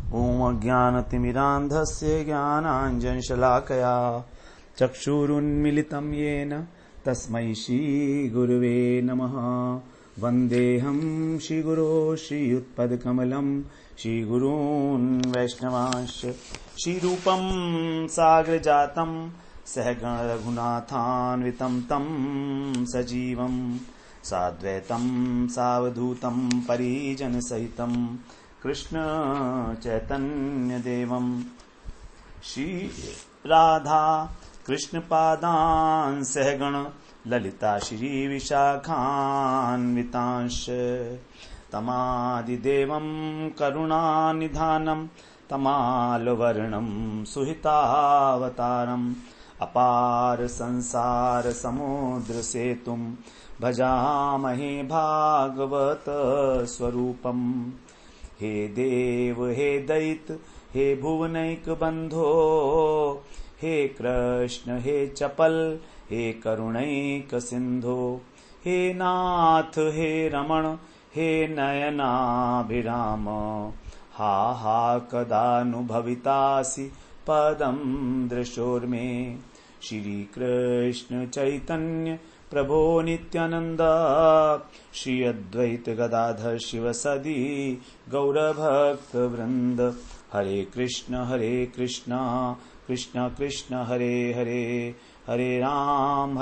ॐ अज्ञानतिमिरान्धस्य ज्ञानाञ्जनशलाकया चक्षुरुन्मिलितं येन तस्मै श्रीगुरुवे नमः। वन्देऽहं श्रीगुरो श्रीयुत्पदकमलं श्रीगुरून् वैष्णवांश्च श्रीरूपं साग्रजातं सहगण रघुनाथान्वितं तं सजीवं साद्वैतं सावधूतं परिजनसहितं कृष्ण चैतन्य देवं श्री राधा कृष्ण पादान् सहगण ललिता श्री विशाखान्वितांश तमादिदेवं करुणानिधानं तमालवर्णं सुहितावतारम् अपार संसार समुद्र सेतुं भजामहे भागवत स्वरूपम्। हे देव हे दैत हे भुवनैक बंधो हे कृष्ण हे चपल हे करुणैक सिंधो हे नाथ हे रमण हे नयनाभिराम हा हा कदानुभवितासि पदं दृशोर्मे। श्री कृष्ण चैतन्य प्रभो नित्यानंद श्री अद्वैत गदाधर शिवसदि गौरभक्त वृंद। हरे कृष्ण कृष्ण कृष्ण हरे हरे हरे राम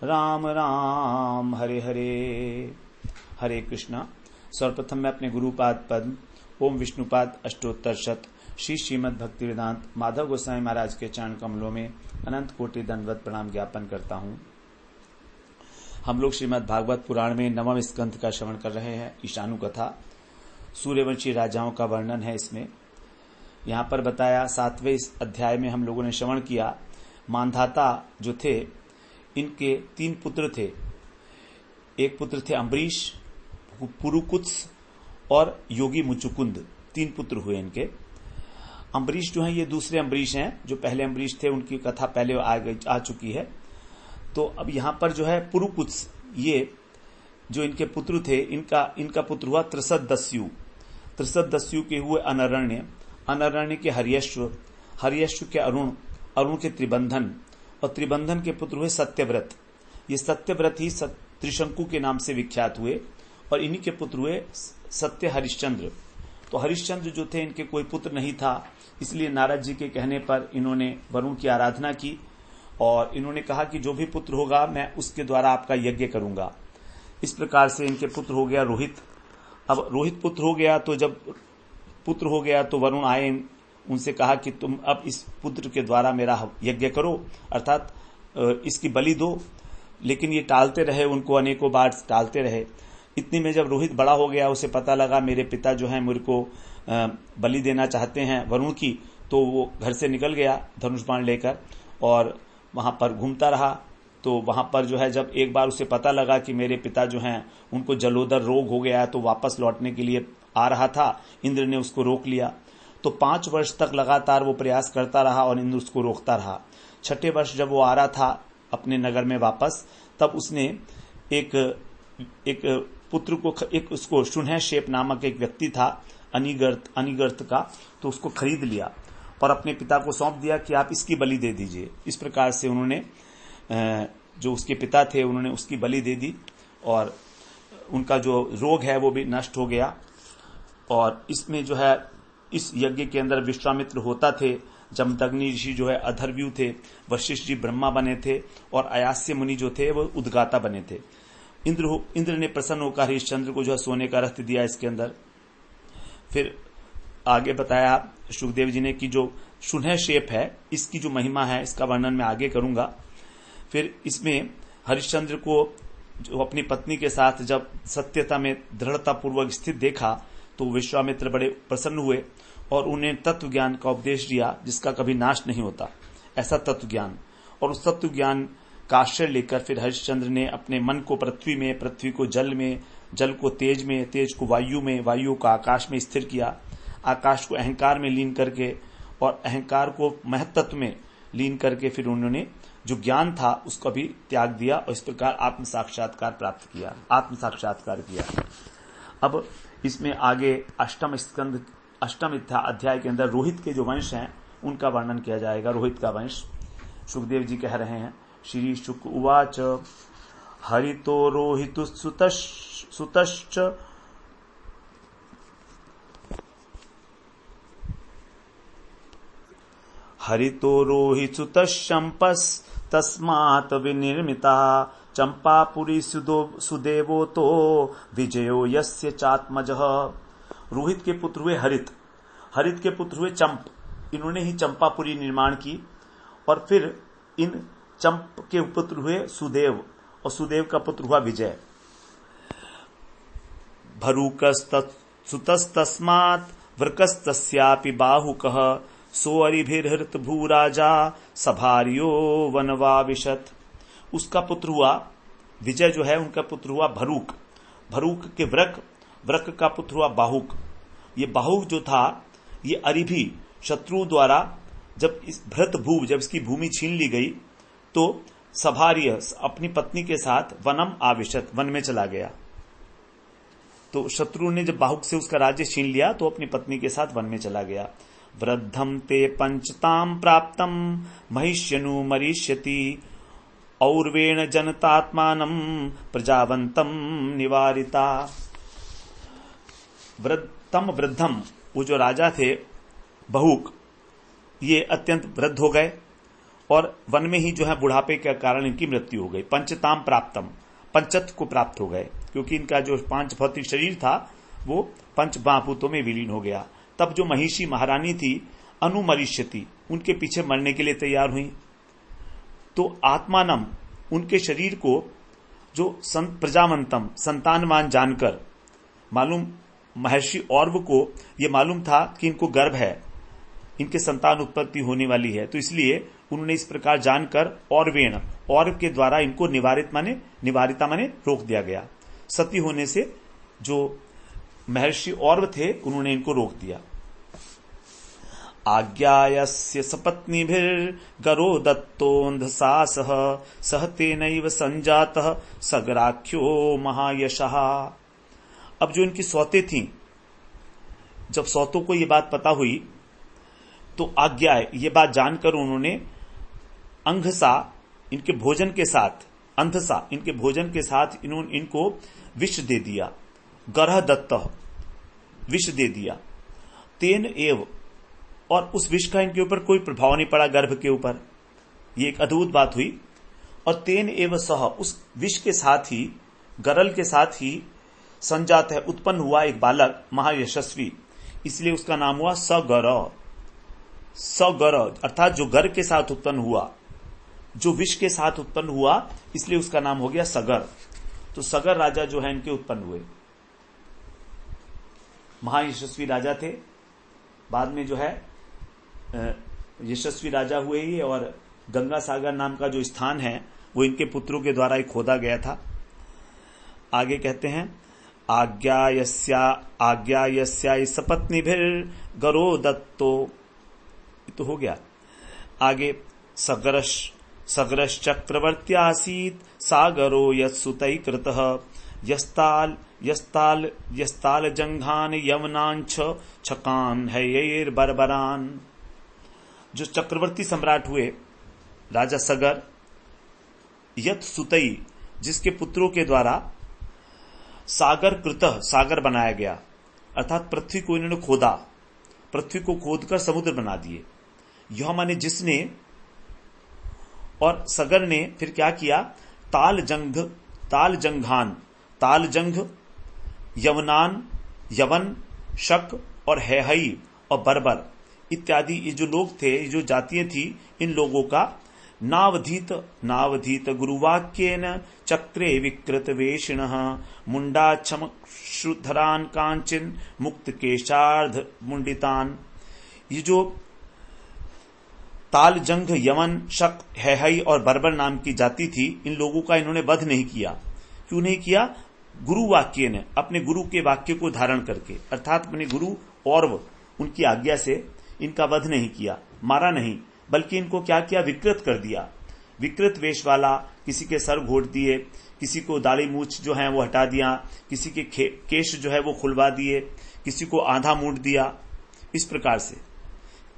राम राम हरे हरे। हरे कृष्णा। सर्वप्रथम मैं अपने गुरुपाद पद्म ओम विष्णुपाद अष्टोत्तर शत श्री श्रीमद् भक्ति वेदांत माधव गोसाई महाराज के चरण कमलों में अनंत कोटि दंडवत प्रणाम ज्ञापन करता हूँ। हम लोग श्रीमद् भागवत पुराण में नवम स्कंध का श्रवण कर रहे हैं। ईशानु कथा सूर्यवंशी राजाओं का वर्णन है इसमें। यहाँ पर बताया 7वें अध्याय में हम लोगों ने श्रवण किया। मानधाता जो थे इनके 3 पुत्र थे। एक पुत्र थे अम्बरीश, पुरुकुत्स और योगी मुचुकुंद। 3 पुत्र हुए इनके। अम्बरीश जो है ये दूसरे अम्बरीश हैं। जो पहले अम्बरीश थे उनकी कथा पहले आ चुकी है। तो अब यहाँ पर जो है पुरुकुत्स, ये जो इनके पुत्र थे इनका पुत्र हुआ त्रिशतदस्यु। त्रिशतदस्यु के हुए अनरण्य, अनरण्य के हर्यश्व, हर्यश्व के अरुण, अरुण के त्रिबंधन और त्रिबंधन के पुत्र हुए सत्यव्रत। ये सत्यव्रत ही त्रिशंकु के नाम से विख्यात हुए और इन्हीं के पुत्र हुए सत्य हरिश्चंद्र। तो हरिश्चंद्र जो थे इनके कोई पुत्र नहीं था, इसलिए नारद जी के कहने पर इन्होंने वरुण की आराधना की और इन्होंने कहा कि जो भी पुत्र होगा मैं उसके द्वारा आपका यज्ञ करूंगा। इस प्रकार से इनके पुत्र हो गया रोहित। अब रोहित पुत्र हो गया तो जब पुत्र हो गया तो वरुण आए, उनसे कहा कि तुम अब इस पुत्र के द्वारा मेरा यज्ञ करो, अर्थात इसकी बलि दो। लेकिन ये टालते रहे, उनको अनेकों बार टालते रहे। इतने में जब रोहित बड़ा हो गया, उसे पता लगा मेरे पिता जो है मेरे को बलि देना चाहते हैं वरुण की, तो वो घर से निकल गया धनुष बाण लेकर और वहां पर घूमता रहा। तो वहां पर जो है जब एक बार उसे पता लगा कि मेरे पिता जो हैं उनको जलोदर रोग हो गया, तो वापस लौटने के लिए आ रहा था, इंद्र ने उसको रोक लिया। तो 5 वर्ष तक लगातार वो प्रयास करता रहा और इंद्र उसको रोकता रहा। 6ठे वर्ष जब वो आ रहा था अपने नगर में वापस, तब उसने एक पुत्र को, एक उसको शुन्हशेप नामक एक व्यक्ति था अनिगर्त का, तो उसको खरीद लिया और अपने पिता को सौंप दिया कि आप इसकी बलि दे दीजिए। इस प्रकार से उन्होंने जो उसके पिता थे उन्होंने उसकी बलि दे दी और उनका जो रोग है वो भी नष्ट हो गया। और इसमें जो है इस यज्ञ के अंदर विश्वामित्र होता थे, जमदग्नि ऋषि जो है अधर्व्यू थे, वशिष्ठ जी ब्रह्मा बने थे और अयास्य मुनि जो थे वो उद्गाता बने थे। इंद्र ने प्रसन्न होकर हरिश्चंद्र को जो है सोने का रथ दिया इसके अंदर। फिर आगे बताया सुखदेव जी ने कि जो शुन्हशेप है इसकी जो महिमा है इसका वर्णन मैं आगे करूंगा। फिर इसमें हरिश्चंद्र को जो अपनी पत्नी के साथ जब सत्यता में दृढ़ता पूर्वक स्थित देखा तो विश्वामित्र बड़े प्रसन्न हुए और उन्हें तत्व ज्ञान का उपदेश दिया जिसका कभी नाश नहीं होता, ऐसा तत्व ज्ञान। और उस तत्व ज्ञान का आश्रय लेकर फिर हरिश्चंद्र ने अपने मन को पृथ्वी में, पृथ्वी को जल में, जल को तेज में, तेज को वायु में, वायु को आकाश में स्थिर किया, आकाश को अहंकार में लीन करके और अहंकार को महत्त्व में लीन करके फिर उन्होंने जो ज्ञान था उसको भी त्याग दिया और इस प्रकार आत्म साक्षात्कार प्राप्त किया, आत्म साक्षात्कार किया। अब इसमें आगे अष्टम स्कंद अष्टम अध्याय के अंदर रोहित के जो वंश हैं उनका वर्णन किया जाएगा। रोहित का वंश सुखदेव जी कह रहे हैं, श्री शुक उवाच हरितो रोहितु सुतश्च हरितो रोहितुतश्चम्पस्तस्मात् विनिर्मिता चंपापुरी सुदेवो तो विजयो यस्य चात्मजः। रोहित के पुत्र हुए हरित, हरित के पुत्र हुए चंप, इन्होंने ही चंपापुरी निर्माण की। और फिर इन चंप के पुत्र हुए सुदेव, और सुदेव का पुत्र हुआ विजय। भरूकस्तस्मात् वृकस्तस्यापि बाहुकः सोऽरिभिर्हृत भूराजा सभार्यो वनवाविशत। उसका पुत्र हुआ विजय, जो है उनका पुत्र हुआ भरूक, भरूक के वृक, वृक का पुत्र हुआ बाहुक। ये बाहुक जो था ये अरिभि शत्रुओं द्वारा जब इस भृत भू, जब इसकी भूमि छीन ली गई तो सभार्य अपनी पत्नी के साथ वनम आविशत, वन में चला गया। तो शत्रु ने जब बाहुक से उसका राज्य छीन लिया तो अपनी पत्नी के साथ वन में चला गया। वृद्धम ते पंचताम प्राप्तम महिष्यनु मरीष्यति और्वेण जनतात्मानम प्रजावंतम निवारिता। वृद्धम, वो जो राजा थे बहुक, ये अत्यंत वृद्ध हो गए और वन में ही जो है बुढ़ापे के कारण इनकी मृत्यु हो गई। पंचताम प्राप्तम, पंचत्व को प्राप्त हो गए, क्योंकि इनका जो पांच भौतिक शरीर था वो पंच महाभूतों में विलीन हो गया। तब जो महिषी महारानी थी अनुमरिष्यति, उनके पीछे मरने के लिए तैयार हुई। तो आत्मानम, उनके शरीर को जो प्रजावंतम, संतानवान जानकर, मालूम महर्षि और्व को ये मालूम था कि इनको गर्भ है, इनके संतान उत्पत्ति होने वाली है, तो इसलिए उन्होंने इस प्रकार जानकर और्वेण, और्व के द्वारा इनको निवारिता माने रोक दिया गया। सती होने से जो महर्षि और्व थे उन्होंने इनको रोक दिया। आज्ञायस्य सपत्नीभिर्गरो दत्तोऽन्धसासः सह तेनैव संजातः सगराख्यो महायशः। अब जो इनकी सौतें थीं, जब सौतों को ये बात पता हुई तो आज्ञा, ये बात जानकर उन्होंने अंघसा, इनके भोजन के साथ, अंधसा, इनके भोजन के साथ इन्होंने इनको विष दे दिया। गरह दत्त, विष दे दिया। तेन एव, और उस विष का इनके ऊपर कोई प्रभाव नहीं पड़ा गर्भ के ऊपर। ये एक अद्भुत बात हुई। और तेन एव सह, उस विष के साथ ही, गरल के साथ ही संजात है, उत्पन्न हुआ एक बालक महायशस्वी, इसलिए उसका नाम हुआ सगर। सगर अर्थात जो गर के साथ उत्पन्न हुआ, जो विष के साथ उत्पन्न हुआ, इसलिए उसका नाम हो गया सगर। तो सगर राजा जो है इनके उत्पन्न हुए, महायशस्वी राजा थे। बाद में जो है यशस्वी राजा हुए ही, और गंगा सागर नाम का जो स्थान है वो इनके पुत्रों के द्वारा ही खोदा गया था। आगे कहते हैं आज्ञायस्या सपत्नीभिर्गरो दत्तो, तो हो गया। आगे सगरश्चक्रवर्त्यासीत् सागरो यत्सुतैकृतः यस्ताल जंघान यवनांच छकान है बरबरान। जो चक्रवर्ती सम्राट हुए राजा सगर, यत सुतई, जिसके पुत्रों के द्वारा सागर कृतः, सागर बनाया गया, अर्थात पृथ्वी को इन्होंने खोदा, पृथ्वी को खोदकर समुद्र बना दिए। यह माने जिसने, और सगर ने फिर क्या किया, ताल जंघान, ताल जंघ, यवनान, यवन, शक और हैहई और बर्बर इत्यादि ये जो लोग थे, ये जो जातियां थी, इन लोगों का नावधीत गुरुवाक्येन चक्रे विकृत वेशिणः मुंडाच्छमश्रुधरान कांचिन मुक्त केशार्ध मुंडितान। ये जो ताल जंघ, यवन, शक, हैहई और बर्बर नाम की जाति थी, इन लोगों का इन्होंने वध नहीं किया। क्यों नहीं किया? गुरु वाक्य ने, अपने गुरु के वाक्य को धारण करके, अर्थात अपने गुरु और्व उनकी आज्ञा से इनका वध नहीं किया, मारा नहीं, बल्कि इनको क्या किया, विकृत कर दिया। विकृत वेश वाला, किसी के सर घोट दिए, किसी को दाढ़ी मूछ जो है वो हटा दिया, किसी के केश जो है वो खुलवा दिए, किसी को आधा मूंड दिया। इस प्रकार से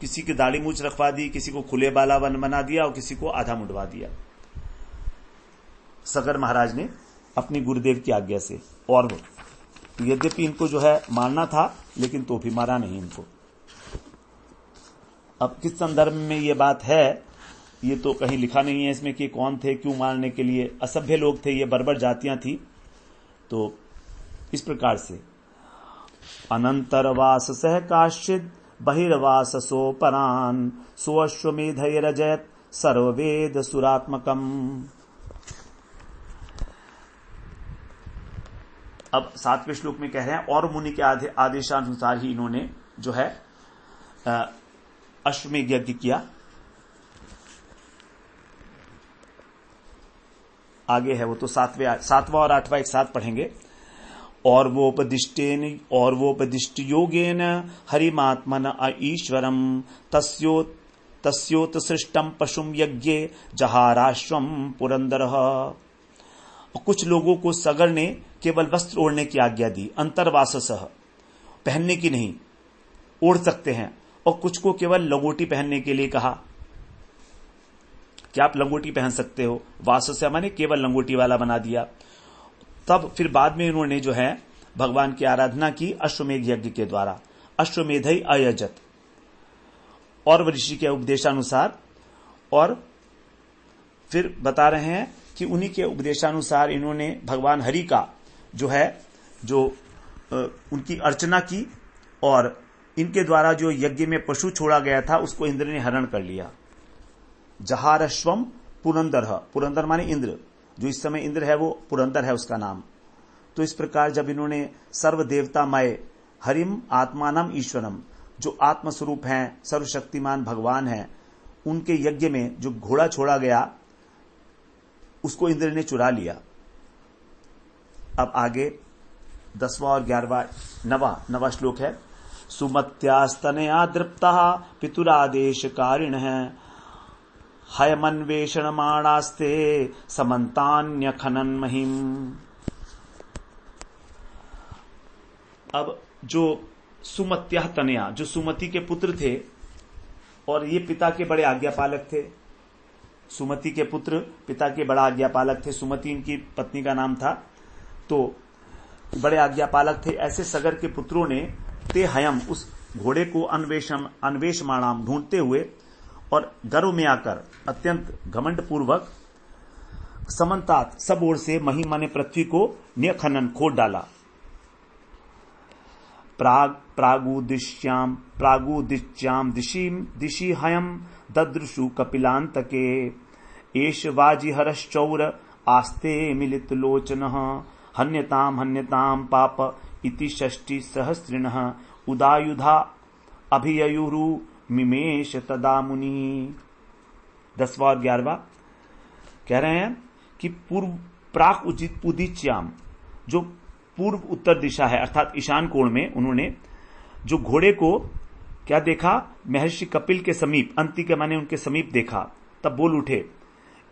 किसी की दाढ़ी मूछ रखवा दी, किसी को खुले बाला बना दिया और किसी को आधा मुंडवा दिया सगर महाराज ने अपनी गुरुदेव की आज्ञा से। और यद्यपि इनको जो है मारना था, लेकिन तो भी मारा नहीं इनको। अब किस संदर्भ में ये बात है, ये तो कहीं लिखा नहीं है इसमें कि कौन थे, क्यों मारने के लिए। असभ्य लोग थे, ये बर्बर जातियां थी। तो इस प्रकार से अनंतरवास सह काश्चिद बहिर्वास सोपरान सुअश्वमेधैरजयत सर्ववेद सुरात्मकम। अब 7वें श्लोक में कह रहे हैं और मुनि के आदेशानुसार ही इन्होंने जो है अश्वमेध यज्ञ किया। आगे है वो तो 7वां और 8वां एक साथ पढ़ेंगे। और वो उपदिष्ट योगेन हरिमात्मन ईश्वरम तस्योत सृष्टम पशुम यज्ञे जहाराश्वम पुरंदरः। कुछ लोगों को सगर ने केवल वस्त्र ओढ़ने की आज्ञा दी, अंतर्वाससः, पहनने की नहीं, ओढ़ सकते हैं। और कुछ को केवल लंगोटी पहनने के लिए कहा कि आप लंगोटी पहन सकते हो। वासस्य माने केवल लंगोटी वाला बना दिया। तब फिर बाद में इन्होंने जो है भगवान की आराधना की अश्वमेध यज्ञ के द्वारा। अश्वमेधई अयजत, और ऋषि के उपदेशानुसार। और फिर बता रहे हैं कि उन्हीं के उपदेशानुसार इन्होंने भगवान हरि का जो उनकी अर्चना की, और इनके द्वारा जो यज्ञ में पशु छोड़ा गया था उसको इंद्र ने हरण कर लिया। जहारश्वम पुरंदर, पुरंदर माने इंद्र, जो इस समय इंद्र है वो पुरंदर है उसका नाम। तो इस प्रकार जब इन्होंने सर्व देवतामय हरिम आत्मानम ईश्वरम, जो आत्मस्वरूप हैं, सर्वशक्तिमान भगवान हैं, उनके यज्ञ में जो घोड़ा छोड़ा गया उसको इंद्र ने चुरा लिया। अब आगे 10वां और 11वां 9वां श्लोक है। सुमत्यास्तनया दृप्ता पितुरादेशकारिण है हयमन्वेषणमाणास्ते समन्तान्य खनन महिम। अब जो सुमत्या तनया, जो सुमति के पुत्र थे और ये पिता के बड़े आज्ञापालक थे। सुमति के पुत्र पिता के बड़ा आज्ञापालक थे। सुमति इनकी पत्नी का नाम था। तो बड़े आज्ञापालक थे। ऐसे सगर के पुत्रों ने ते हयम, उस घोड़े को अन्वेषमाणाम, ढूंढते हुए और गर्व में आकर अत्यंत घमंड पूर्वक समन्तात, सब ओर से, मही माने पृथ्वी को, निखनन, खोद डाला। प्रागुदिश्याम दिशि हयम ददृशु कपिलांतके एष वाजिहरश्चौर आस्ते मिलित लोचनः हन्यताम पाप इति 6 सहस्रिणः उदायुधा अभिययुरु मिमेश तदा मुनि। 10वां और 11वां कह रहे हैं कि प्राक उदिच्याम, जो पूर्व उत्तर दिशा है अर्थात ईशान कोण में, उन्होंने जो घोड़े को क्या देखा, महर्षि कपिल के समीप, अंति के माने उनके समीप देखा। तब बोल उठे,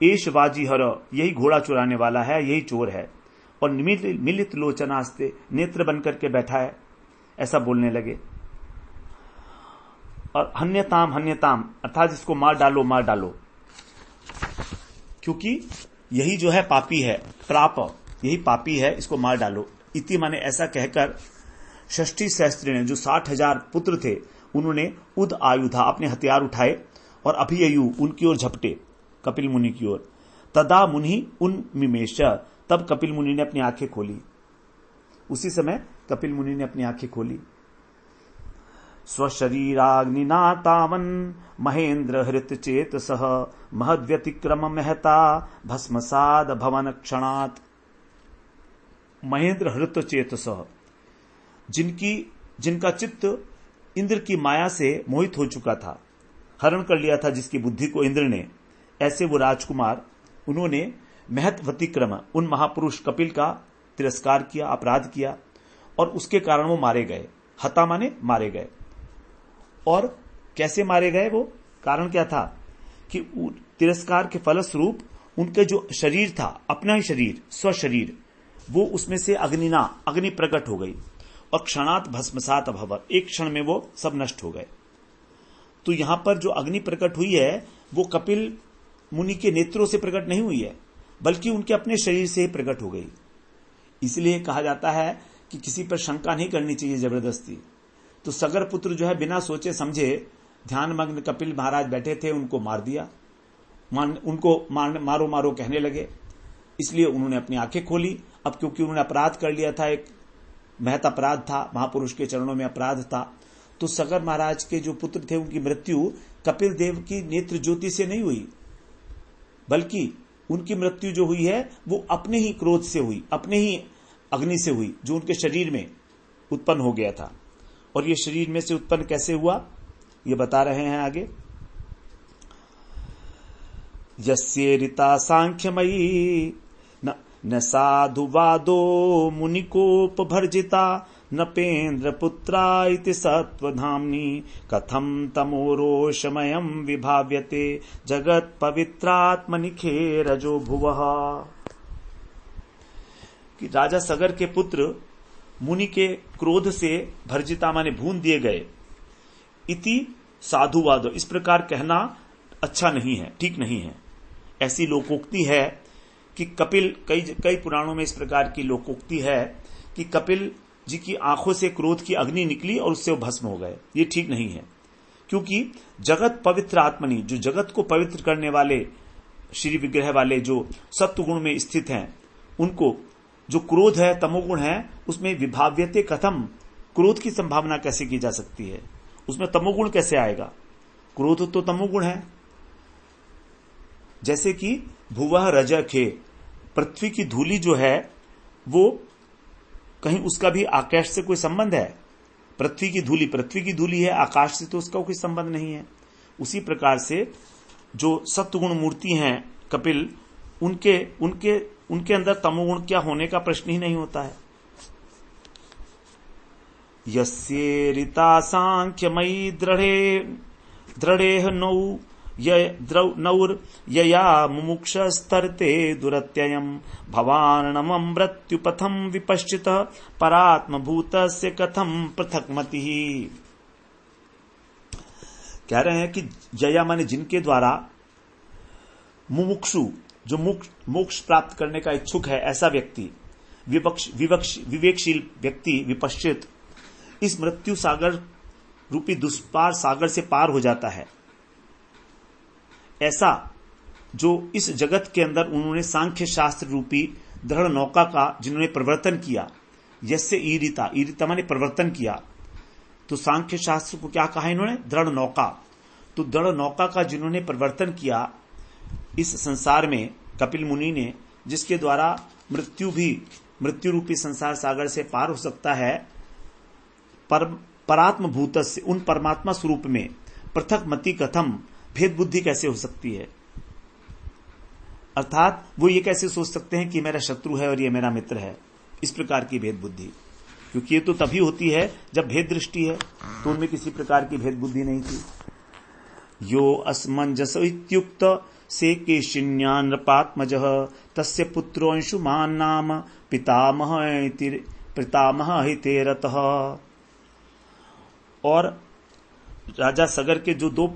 एश वाजीहर, यही घोड़ा चुराने वाला है, यही चोर है। और मिलित लोचनास्ते, नेत्र बनकर के बैठा है, ऐसा बोलने लगे। और हन्यताम अर्थात इसको मार डालो, क्योंकि यही जो है पापी है, प्राप, यही पापी है, इसको मार डालो। इति माने ऐसा कहकर 6 सहस्त्र ने, जो 60,000 पुत्र थे, उन्होंने उद आयुधा, अपने हथियार उठाए और अभिययु, उनकी ओर झपटे, कपिल मुनि की ओर। तदा मुनि उन मिमेश, तब कपिल मुनि ने अपनी आंखें खोली। उसी समय कपिल मुनि ने अपनी आंखें खोली। स्वशरीराग्निना तावन महेंद्र हृत चेतसः महद्व्यतिक्रम महता भस्मसाद भवन क्षणात्। महेंद्र हृत चेतसः, जिनका चित्त इंद्र की माया से मोहित हो चुका था, हरण कर लिया था जिसकी बुद्धि को इंद्र ने, ऐसे वो राजकुमार, उन्होंने महत्वतिक्रम, उन महापुरुष कपिल का तिरस्कार किया, अपराध किया, और उसके कारण वो मारे गए। हता माने मारे गए। और कैसे मारे गए, वो कारण क्या था कि तिरस्कार के फलस्वरूप उनके जो शरीर था, अपना ही शरीर, स्वशरीर, वो उसमें से अग्नि प्रकट हो गई और क्षणात भस्मसात अभवत्, एक क्षण में वो सब नष्ट हो गए। तो यहां पर जो अग्नि प्रकट हुई है वो कपिल मुनि के नेत्रों से प्रकट नहीं हुई है, बल्कि उनके अपने शरीर से ही प्रकट हो गई। इसलिए कहा जाता है कि किसी पर शंका नहीं करनी चाहिए जबरदस्ती। तो सगर पुत्र जो है बिना सोचे समझे ध्यानमग्न कपिल महाराज बैठे थे, उनको मार दिया, उनको मारो मारो कहने लगे। इसलिए उन्होंने अपनी आंखें खोली। अब क्योंकि उन्होंने अपराध कर लिया था, एक महत अपराध था, महापुरुष के चरणों में अपराध था, तो सगर महाराज के जो पुत्र थे उनकी मृत्यु कपिल देव की नेत्र ज्योति से नहीं हुई, बल्कि उनकी मृत्यु जो हुई है वो अपने ही क्रोध से हुई, अपने ही अग्नि से हुई, जो उनके शरीर में उत्पन्न हो गया था। और ये शरीर में से उत्पन्न कैसे हुआ ये बता रहे हैं आगे। यस्येरिता सांख्यमयी न साधुवादो मुनिकोपभर्जिता नपेन्द्र पुत्रा इति सत्वधाम्नि कथम तमोरोषमयं विभाव्यते जगत पवित्रात्मनिखे रजो भुवः। कि राजा सगर के पुत्र मुनि के क्रोध से भर्जिता माने भून दिए गए। इति साधुवाद, इस प्रकार कहना अच्छा नहीं है, ठीक नहीं है। ऐसी लोकोक्ति है कि कपिल, कई पुराणों में इस प्रकार की लोकोक्ति है कि कपिल जी की आंखों से क्रोध की अग्नि निकली और उससे वो भस्म हो गए। ये ठीक नहीं है, क्योंकि जगत पवित्र आत्मनि, जो जगत को पवित्र करने वाले श्री विग्रह वाले जो सत्व गुण में स्थित हैं, उनको जो क्रोध है, तमोगुण है, उसमें विभाव्यते कथम, क्रोध की संभावना कैसे की जा सकती है, उसमें तमोगुण कैसे आएगा? क्रोध तो तमोगुण है। जैसे कि भुवः रजखे, पृथ्वी की धूली जो है वो कहीं उसका भी आकाश से कोई संबंध है? पृथ्वी की धूली है, आकाश से तो उसका कोई संबंध नहीं है। उसी प्रकार से जो सत्वगुण मूर्ति हैं कपिल, उनके अंदर तमोगुण क्या होने का प्रश्न ही नहीं होता है। यस्येरिता सांख्यमयी दृढ़ेह नौर्यया मुमुक्षस्तरते दुरत्ययम् भवानमं मृत्युपथं विपश्चितः परात्मभूतस्य कथं पृथक्मतिः। कह रहे हैं कि यया माने जिनके द्वारा मुमुक्षु, जो मोक्ष प्राप्त करने का इच्छुक है, ऐसा व्यक्ति, विवेकशील व्यक्ति विपश्चित इस मृत्यु सागर रूपी दुष्पार सागर से पार हो जाता है। ऐसा जो इस जगत के अंदर उन्होंने सांख्य शास्त्र रूपी दृढ़ नौका का जिन्होंने प्रवर्तन किया, यस्य ईरिता माने प्रवर्तन किया। तो सांख्य शास्त्र को क्या कहा इन्होंने? दृढ़ नौका। तो दृढ़ नौका का जिन्होंने प्रवर्तन किया इस संसार में कपिल मुनि ने, जिसके द्वारा मृत्यु रूपी संसार सागर से पार हो सकता है, परात्म भूतस्य, उन परमात्मा स्वरूप में पृथक मति कथम, भेद बुद्धि कैसे हो सकती है? अर्थात वो ये कैसे सोच सकते हैं कि मेरा शत्रु है और ये मेरा मित्र है? इस प्रकार की भेद बुद्धि, क्योंकि ये तो तभी होती है जब भेद दृष्टि है, तो उनमें किसी प्रकार की भेद बुद्धि नहीं थी। यो असमंजस इत्युक्त से केशिन्या नृपात्मजः तस्य पुत्रो अंशुमान नाम पितामह हिते रतः। और राजा सगर के जो दो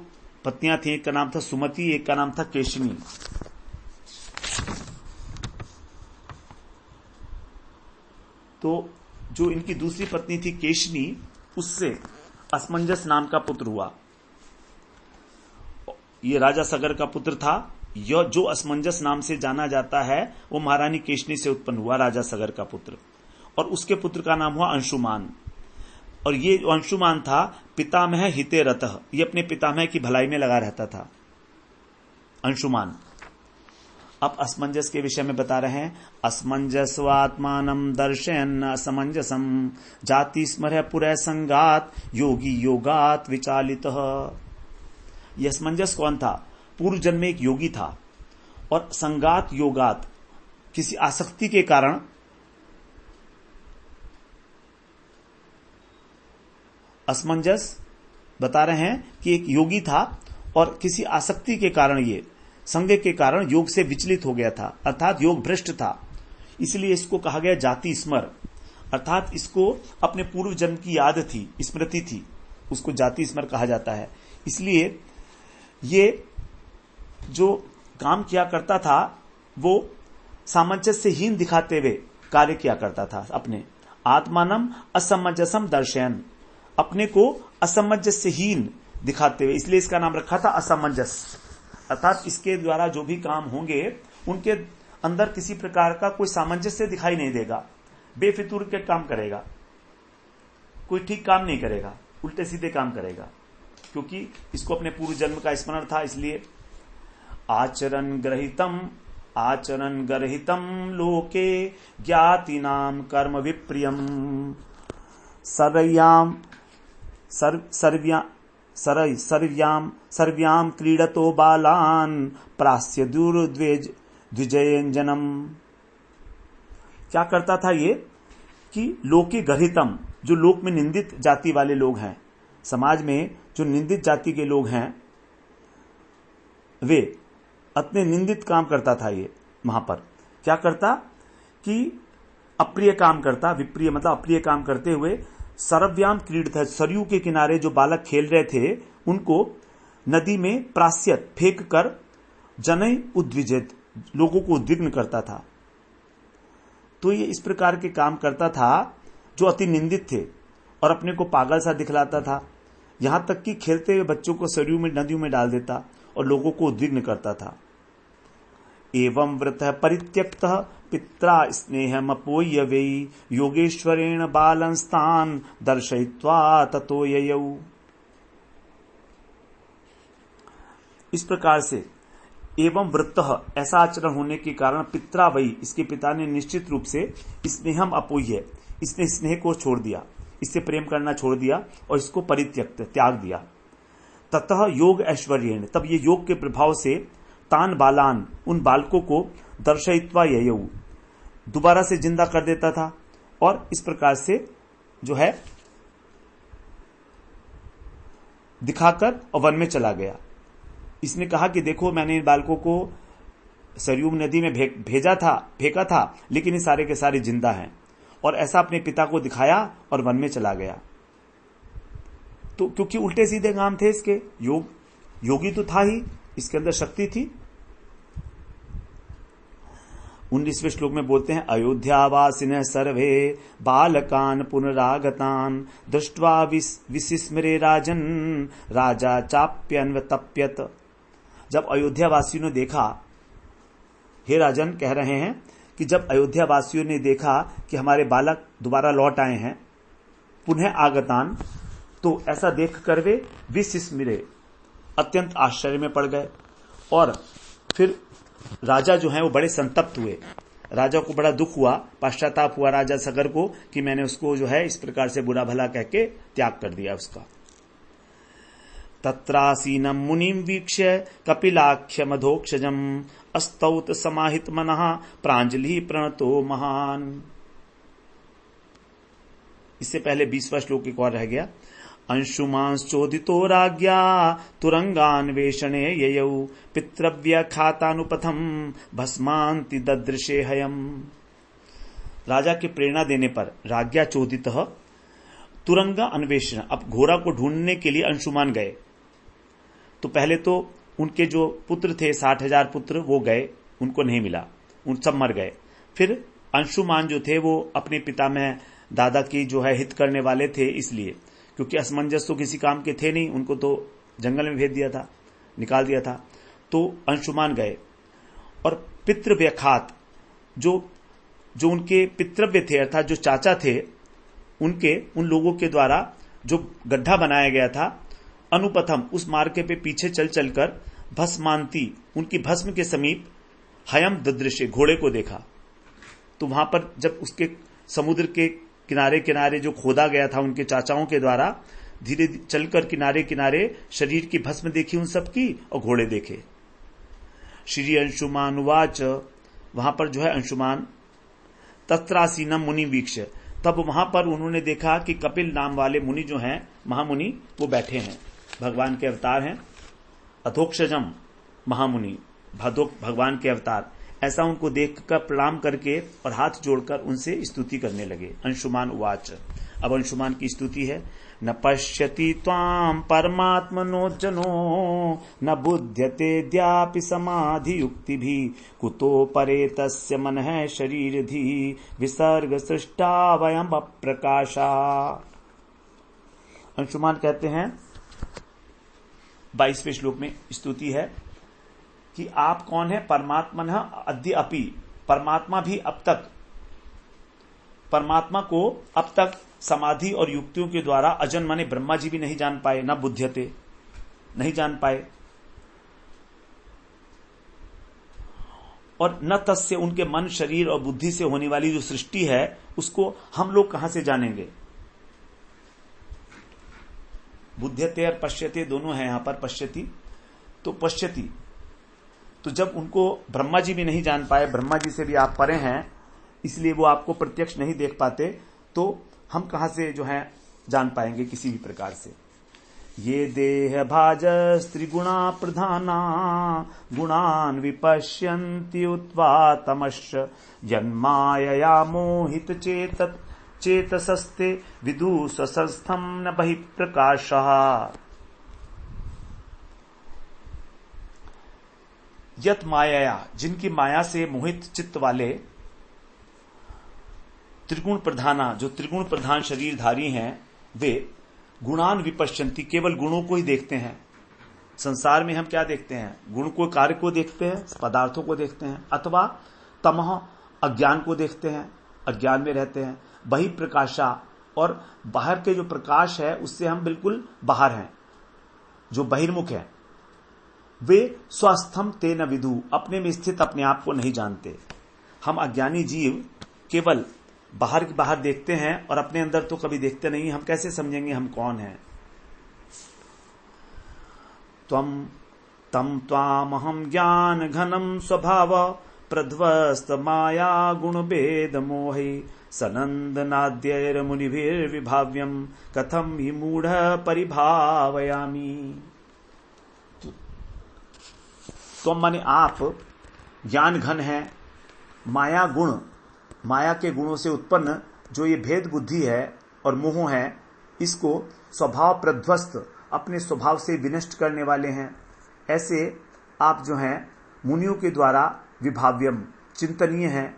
पत्नियां थी, एक का नाम था सुमति, एक का नाम था केशिनी। तो जो इनकी दूसरी पत्नी थी केशिनी, उससे असमंजस नाम का पुत्र हुआ। ये राजा सगर का पुत्र था। यह जो असमंजस नाम से जाना जाता है वो महारानी केशनी से उत्पन्न हुआ, राजा सगर का पुत्र। और उसके पुत्र का नाम हुआ अंशुमान। और ये अंशुमान था पितामह हिते रतः, ये अपने पितामह की भलाई में लगा रहता था अंशुमान। अब असमंजस के विषय में बता रहे हैं। असमंजस्वात्मानं दर्शयन् असमंजसम जाति स्मर पुरः संगात योगी योगात विचालितः। यह असमंजस कौन था? पूर्व जन्म में एक योगी था और संगात योगात, किसी आसक्ति के कारण असमंजस बता रहे हैं कि एक योगी था और किसी आसक्ति के कारण, ये संग के कारण योग से विचलित हो गया था, अर्थात योग भ्रष्ट था। इसलिए इसको कहा गया जाति स्मर, अर्थात इसको अपने पूर्व जन्म की याद थी, स्मृति थी, उसको जाति स्मर कहा जाता है। इसलिए ये जो काम किया करता था वो सामंजस्यहीन दिखाते हुए कार्य किया करता था। अपने आत्मानम असमंजसम दर्शयन, अपने को असमंजस्यहीन दिखाते हुए, इसलिए इसका नाम रखा था असमंजस। अर्थात इसके द्वारा जो भी काम होंगे उनके अंदर किसी प्रकार का कोई सामंजस्य दिखाई नहीं देगा, बेफितूर के काम करेगा, कोई ठीक काम नहीं करेगा, उल्टे सीधे काम करेगा, क्योंकि इसको अपने पूर्व जन्म का स्मरण था। इसलिए आचरण गर्हितम लोके ज्ञातिनाम कर्म विप्रियम सर्व्याम क्रीडतो बालान प्रास्य द्विजयंजनम। क्या करता था ये कि लोके गर्हितम, जो लोक में निंदित जाति वाले लोग हैं, समाज में जो निंदित जाति के लोग हैं, वे अपने निंदित काम करता था। ये वहां पर क्या करता कि अप्रिय काम करता, विप्रिय मतलब अप्रिय काम करते हुए सरव्याम क्रीडित, सरयू के किनारे जो बालक खेल रहे थे उनको नदी में प्रास्यत फेंक कर जनय उद्विजित, लोगों को उद्विग्न करता था। तो ये इस प्रकार के काम करता था जो अति निंदित थे और अपने को पागल सा दिखलाता था। यहां तक कि खेलते हुए बच्चों को सरयू में, नदियों में डाल देता और लोगों को उद्विग्न करता था। एवं व्रतः परित्यक्तः पित्रा स्नेहमपोह्य वै योगेश्वरेण बालंस्तान दर्शयित्वा ततो ययौ। इस प्रकार से एवं वृत्तः, ऐसा आचरण होने के कारण पित्रा वै, इसके पिता ने निश्चित रूप से स्नेहम अपोह्य, इसने स्नेह को छोड़ दिया, इससे प्रेम करना छोड़ दिया और इसको परित्यक्त, त्याग दिया। ततः योग ऐश्वर्येण, तब ये योग के प्रभाव से तान बालान, उन बालकों को दर्शयित्वा ययौ, दोबारा से जिंदा कर देता था और इस प्रकार से जो है दिखाकर और वन में चला गया। इसने कहा कि देखो मैंने इन बालकों को सरयू नदी में फेंका था, लेकिन ये सारे के सारे जिंदा हैं, और ऐसा अपने पिता को दिखाया और वन में चला गया। तो क्योंकि उल्टे सीधे काम थे इसके, योगी तो था ही, इसके अंदर शक्ति थी। 19वें श्लोक में बोलते हैं अयोध्यावासिनः सर्वे बालकान पुनरागतान दृष्ट्वा विस्मरे राजन राजा चाप्यन्वतप्यत। जब अयोध्यावासियों ने देखा, हे राजन कह रहे हैं कि जब अयोध्यावासियों ने देखा कि हमारे बालक दोबारा लौट आए हैं, पुनः आगतान, तो ऐसा देखकर वे विस्मरे, अत्यंत आश्चर्य में पड़ गए। और फिर राजा जो है वो बड़े संतप्त हुए, राजा को बड़ा दुख हुआ, पश्चाताप हुआ राजा सगर को कि मैंने उसको जो है इस प्रकार से बुरा भला कह के त्याग कर दिया उसका। तत्रासीनम मुनिम वीक्ष्य कपिलाख्य मधोक्षजम अस्तौत समाहित मनः प्रांजलि प्रणतो महान। इससे पहले 20वां श्लोक एक और रह गया। अंशुमांश्चोदितो राज्ञा तुरंगान्वेषणे ययौ पितृव्य खातानुपथम भस्मांति ददृशे हयम। राजा के प्रेरणा देने पर राज्ञा चोदित तुरंगा अन्वेषण, अब घोड़ा को ढूंढने के लिए अंशुमान गए। तो पहले तो उनके जो पुत्र थे 60,000 पुत्र, वो गए, उनको नहीं मिला, उन सब मर गए। फिर अंशुमान जो थे वो अपने पिता में दादा की जो है हित करने वाले थे, इसलिए क्योंकि असमंजस तो किसी काम के थे नहीं, उनको तो जंगल में भेज दिया था, निकाल दिया था। तो अंशुमान गए और पितृव्यखात, जो उनके पितृव्य थे अर्थात जो चाचा थे, उन लोगों के द्वारा जो गड्ढा बनाया गया था, अनुपथम, उस मार्ग पे पीछे चल चलकर भस्मांति, उनकी भस्म के समीप हयम ददृश्य, घोड़े को देखा। तो वहां पर जब उसके समुद्र के किनारे किनारे जो खोदा गया था उनके चाचाओं के द्वारा, धीरे चलकर किनारे किनारे शरीर की भस्म देखी उन सब की और घोड़े देखे। श्री अंशुमान वाच, वहां पर जो है अंशुमान, तत्रासीनम मुनि वीक्ष, तब वहां पर उन्होंने देखा कि कपिल नाम वाले मुनि जो हैं, महामुनि, वो बैठे हैं, भगवान के अवतार हैं। अधोक्षजम महामुनि, भगवान के अवतार, ऐसा उनको देखकर प्रणाम करके और हाथ जोड़कर उनसे स्तुति करने लगे। अंशुमान उवाच, अब अंशुमान की स्तुति है। न पश्यति त्वां परमात्मनो जनो न बुध्यते द्यापि समाधि युक्ति भी कुतो परे तस्य मनः शरीरधि विसर्ग सृष्टा वयम अप्रकाशा। अंशुमान कहते हैं 22वें श्लोक में स्तुति है कि आप कौन है? परमात्मनः अद्य अपि, परमात्मा भी अब तक, परमात्मा को अब तक समाधि और युक्तियों के द्वारा अजन माने ब्रह्मा जी भी नहीं जान पाए, न बुध्यते, नहीं जान पाए, और न तस्य उनके मन शरीर और बुद्धि से होने वाली जो सृष्टि है उसको हम लोग कहां से जानेंगे। बुध्यते और पश्यते दोनों है यहां पर। पश्यति तो पश्यति, तो जब उनको ब्रह्मा जी भी नहीं जान पाए, ब्रह्मा जी से भी आप परे हैं, इसलिए वो आपको प्रत्यक्ष नहीं देख पाते, तो हम कहां से जो है जान पाएंगे किसी भी प्रकार से। ये देह भाजस त्रिगुणा प्रधाना गुणान विपश्यन्ति उत्वा तमश्च जन्मायया मोहित चेतसस्ते विदु स्वसंस्थम न बहिप्रकाशः। यत माया, जिनकी माया से मोहित चित्त वाले, त्रिगुण प्रधाना, जो त्रिगुण प्रधान शरीरधारी हैं, वे गुणान विपश्यन्ति, केवल गुणों को ही देखते हैं। संसार में हम क्या देखते हैं? गुण को, कार्य को देखते हैं, पदार्थों को देखते हैं, अथवा तमह अज्ञान को देखते हैं, अज्ञान में रहते हैं। बहिप्रकाशा, और बाहर के जो प्रकाश है उससे हम बिल्कुल बाहर हैं, जो बहिर्मुख है। वे स्वस्थम ते न विदु, अपने में स्थित अपने आप को नहीं जानते। हम अज्ञानी जीव केवल बाहर देखते हैं और अपने अंदर तो कभी देखते नहीं। हम कैसे समझेंगे हम कौन हैं? तम त्वामहं ज्ञान घनम स्वभाव प्रध्वस्त माया गुण भेद मोहि सनंदनाद्यैर मुनिभिर्विभाव्यम कथम हि मूढ़ परिभावयामि। तो माने आप ज्ञान घन है, माया गुण, माया के गुणों से उत्पन्न जो ये भेद बुद्धि है और मोह है, इसको स्वभाव प्रध्वस्त, अपने स्वभाव से विनष्ट करने वाले हैं। ऐसे आप जो हैं मुनियों के द्वारा विभाव्यम, चिंतनीय हैं।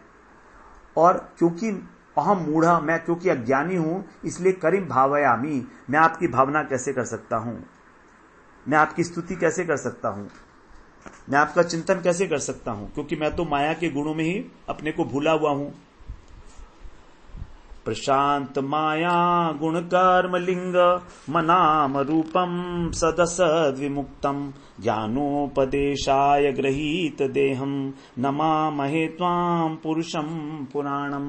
और क्योंकि अहम मूढ़ा, मैं क्योंकि अज्ञानी हूं, इसलिए करिम भावयामी, मैं आपकी भावना कैसे कर सकता हूं, मैं आपकी स्तुति कैसे कर सकता हूं, मैं आपका चिंतन कैसे कर सकता हूं, क्योंकि मैं तो माया के गुणों में ही अपने को भूला हुआ हूं। प्रशांत माया गुण कर्म लिंग मनाम रूपम सदसद विमुक्तम ज्ञानोपदेशाय गृहीत देहम नमामहे त्वाम पुरुषम पुराणम।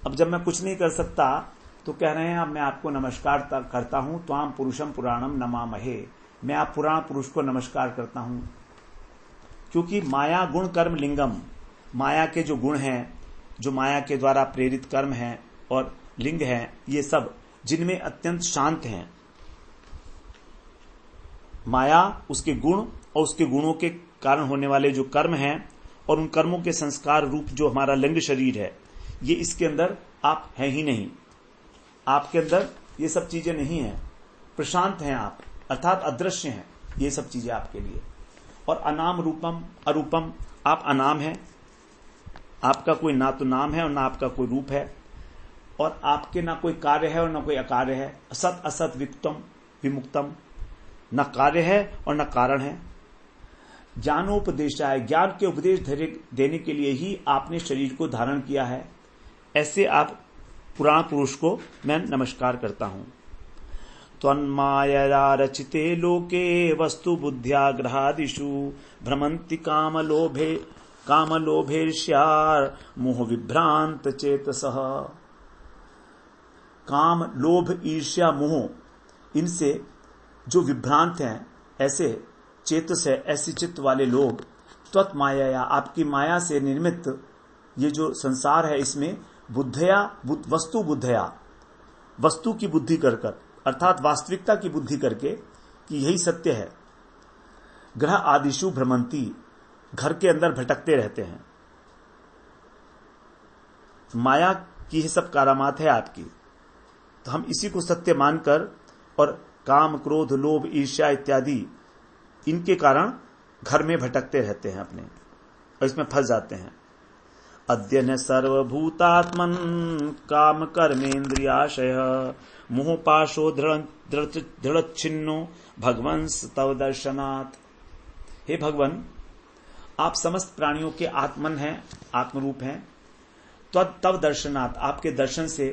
अब जब मैं कुछ नहीं कर सकता तो कह रहे हैं अब मैं आपको नमस्कार करता हूं, त्वाम पुरुषम पुराणम नमामहे, मैं आप पुराण पुरुष को नमस्कार करता हूं। क्योंकि माया गुण कर्म लिंगम, माया के जो गुण हैं, जो माया के द्वारा प्रेरित कर्म हैं और लिंग हैं, ये सब जिनमें अत्यंत शांत हैं। माया, उसके गुण और उसके गुणों के कारण होने वाले जो कर्म हैं और उन कर्मों के संस्कार रूप जो हमारा लिंग शरीर है, ये इसके अंदर आप हैं ही नहीं। आपके अंदर ये सब चीजें नहीं हैं, प्रशांत हैं आप, अर्थात अदृश्य हैं ये सब चीजें आपके लिए। और अनाम रूपम अरूपम, आप अनाम हैं, आपका कोई ना तो नाम है और ना आपका कोई रूप है, और आपके ना कोई कार्य है और ना कोई अकार्य है। असत असत विक्तम विमुक्तम, न कार्य है और न कारण है। ज्ञानोपदेशाय, ज्ञान के उपदेश देने के लिए ही आपने शरीर को धारण किया है। ऐसे आप पुराण पुरुष को मैं नमस्कार करता हूं। त्वन्मायया रचिते लोके वस्तु बुद्ध्याग्रहादिषु भ्रमन्ति कामलोभेर्ष्यार मोह विभ्रांत चेतसः। काम, लोभ, ईर्ष्या, मोह, इनसे जो विभ्रांत हैं, ऐसे चेतस है, ऐसे चित्त वाले लोग, त्वत् माया, आपकी माया से निर्मित ये जो संसार है, इसमें बुद्धया, वस्तु बुद्धया, वस्तु की बुद्धि कर अर्थात वास्तविकता की बुद्धि करके कि यही सत्य है, ग्रह आदिशु भ्रमंती, घर के अंदर भटकते रहते हैं। माया की ही सब करामात है आपकी। तो हम इसी को सत्य मानकर और काम, क्रोध, लोभ, ईर्ष्या इत्यादि इनके कारण घर में भटकते रहते हैं अपने, और इसमें फंस जाते हैं। अद्य न सर्वभूतात्मन काम कर्मेन्द्रियाशय मोह पाशो दृढ़च्छिन्नो भगवंस तव दर्शनात्। हे भगवान, आप समस्त प्राणियों के आत्मन हैं, आत्मरूप हैं। तव दर्शनात्, आपके दर्शन से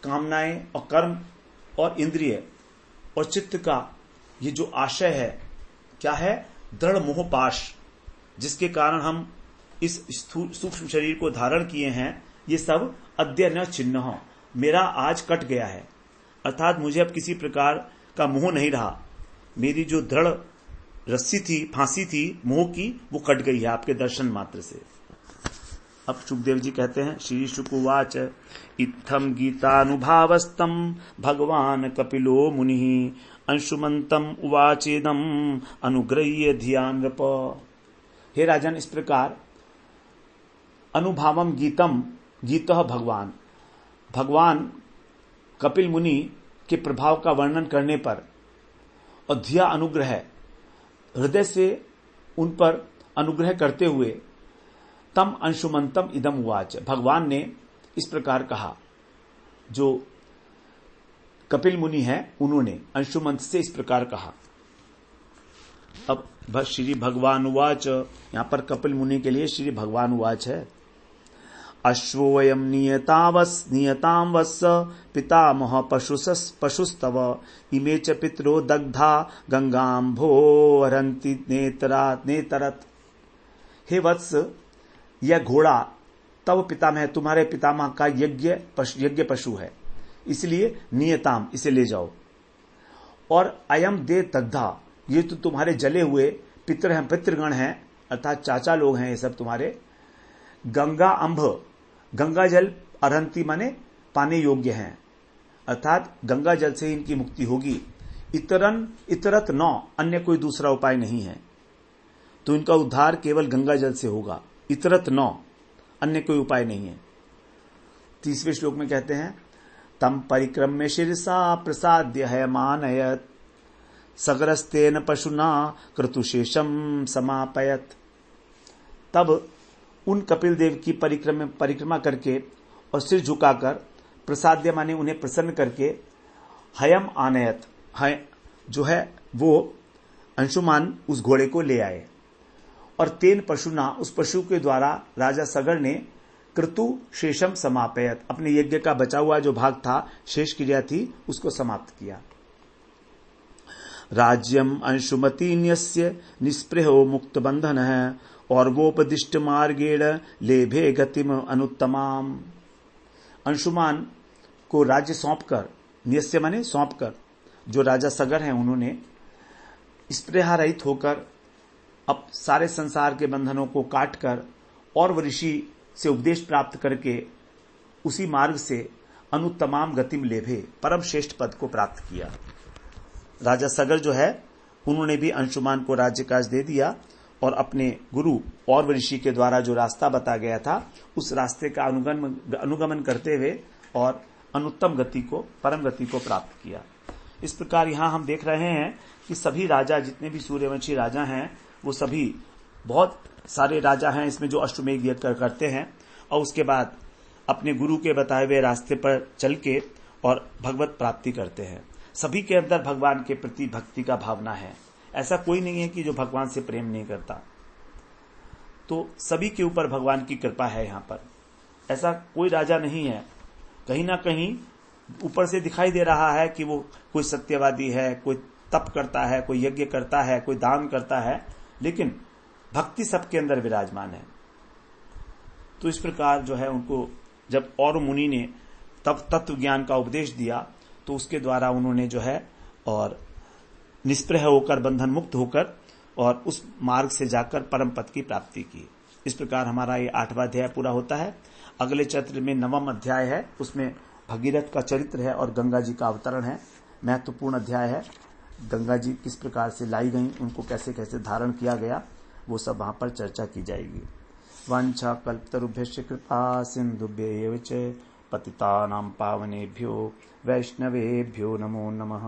कामनाएं और कर्म और इंद्रिय और चित्त का ये जो आशय है, क्या है? दृढ़ मोहपाश, जिसके कारण हम इस सूक्ष्म शरीर को धारण किए हैं, ये सब अद्य न छिन्न, मेरा आज कट गया है। अर्थात मुझे अब किसी प्रकार का मोह नहीं रहा। मेरी जो दृढ़ रस्सी थी, फांसी थी मोह की, वो कट गई है आपके दर्शन मात्र से। अब सुखदेव जी कहते हैं, श्री शुकुवाच इत्थम गीतानुभावस्तम भगवान कपिलो मुनि अंशुमंतम उवाचेदम अनुग्रह्य ध्यान नृप। हे राजन, इस प्रकार अनुभवम गीतम गीतः भगवान कपिल मुनि के प्रभाव का वर्णन करने पर और धिया अनुग्रह, हृदय से उन पर अनुग्रह करते हुए, तम अंशुमंतम इदम उवाच, भगवान ने इस प्रकार कहा। जो कपिल मुनि है उन्होंने अंशुमंत से इस प्रकार कहा। अब श्री भगवान उवाच, यहां पर कपिल मुनि के लिए श्री भगवान उवाच है। अश्वोयम नियतां वत्स पितामह पशुस्तव इमे च पितरो दग्धा गंगाम्भो हरन्ति नेतरत्। हे वत्स, यह घोड़ा तव पितामह, तुम्हारे पितामह का यज्ञ पशु है, इसलिए नियताम, इसे ले जाओ। और अयम दे दग्धा, ये तो तुम्हारे जले हुए पितर हैं, पितृगण हैं, अर्थात चाचा लोग हैं ये सब तुम्हारे। गंगा अंभ, गंगा जल अरहंती माने पाने योग्य हैं, अर्थात गंगा जल से इनकी मुक्ति होगी। इतरत नौ, अन्य कोई दूसरा उपाय नहीं है, तो इनका उद्धार केवल गंगा जल से होगा। इतरत नौ, अन्य कोई उपाय नहीं है। 30वें श्लोक में कहते हैं, तम परिक्रम्य शिरसा प्रसाद्य है मानयत सगरस्तेन पशुना क्रतुशेषम समापयत। तब उन कपिल देव की परिक्रमा करके और सिर झुकाकर, प्रसाद्य माने उन्हें प्रसन्न करके, हयम आनयत, जो है वो अंशुमान उस घोड़े को ले आए। और तेन पशुना, उस पशु के द्वारा राजा सगर ने क्रतु शेषम समापयत, अपने यज्ञ का बचा हुआ जो भाग था, शेष क्रिया थी, उसको समाप्त किया। राज्यम अंशुमती न्यस्य निस्पृहो मुक्त बंधन है और गोपदिष्ट मार्गेण लेभे गतिम अनुत्तमाम। अंशुमान को राज्य सौंपकर, न्यस्य माने सौंपकर, जो राजा सगर हैं उन्होंने स्पृहा रहित होकर अब सारे संसार के बंधनों को काटकर और ऋषि से उपदेश प्राप्त करके उसी मार्ग से अनुत्तमाम गतिम लेभे, परम श्रेष्ठ पद को प्राप्त किया। राजा सगर जो है उन्होंने भी अंशुमान को राज्य काज दे दिया और अपने गुरु और ऋषि के द्वारा जो रास्ता बता गया था, उस रास्ते का अनुगमन करते हुए और अनुत्तम गति को, परम गति को प्राप्त किया। इस प्रकार यहां हम देख रहे हैं कि सभी राजा, जितने भी सूर्यवंशी राजा हैं, वो सभी बहुत सारे राजा हैं इसमें जो अश्वमेध यज्ञ करते हैं और उसके बाद अपने गुरु के बताए हुए रास्ते पर चल के और भगवत प्राप्ति करते हैं। सभी के अंदर भगवान के प्रति भक्ति का भावना है। ऐसा कोई नहीं है कि जो भगवान से प्रेम नहीं करता। तो सभी के ऊपर भगवान की कृपा है। यहां पर ऐसा कोई राजा नहीं है, कहीं ना कहीं ऊपर से दिखाई दे रहा है कि वो कोई सत्यवादी है, कोई तप करता है, कोई यज्ञ करता है, कोई दान करता है, लेकिन भक्ति सबके अंदर विराजमान है। तो इस प्रकार जो है उनको जब और मुनि ने तब तत्व ज्ञान का उपदेश दिया, तो उसके द्वारा उन्होंने जो है और निष्प्रह होकर, बंधन मुक्त होकर और उस मार्ग से जाकर परम पद की प्राप्ति की। इस प्रकार हमारा ये 8वां अध्याय पूरा होता है। अगले चैप्टर में 9वां अध्याय है, उसमें भगीरथ का चरित्र है और गंगा जी का अवतरण है। महत्वपूर्ण अध्याय है। गंगा जी किस प्रकार से लाई गई, उनको कैसे कैसे धारण किया गया, वो सब वहां पर चर्चा की जाएगी। वांछा कल्पतरुभ्यश्च कृपा सिंधुभ्येव च पतितानां पावनेभ्यो वैष्णवेभ्यो नमो नमः।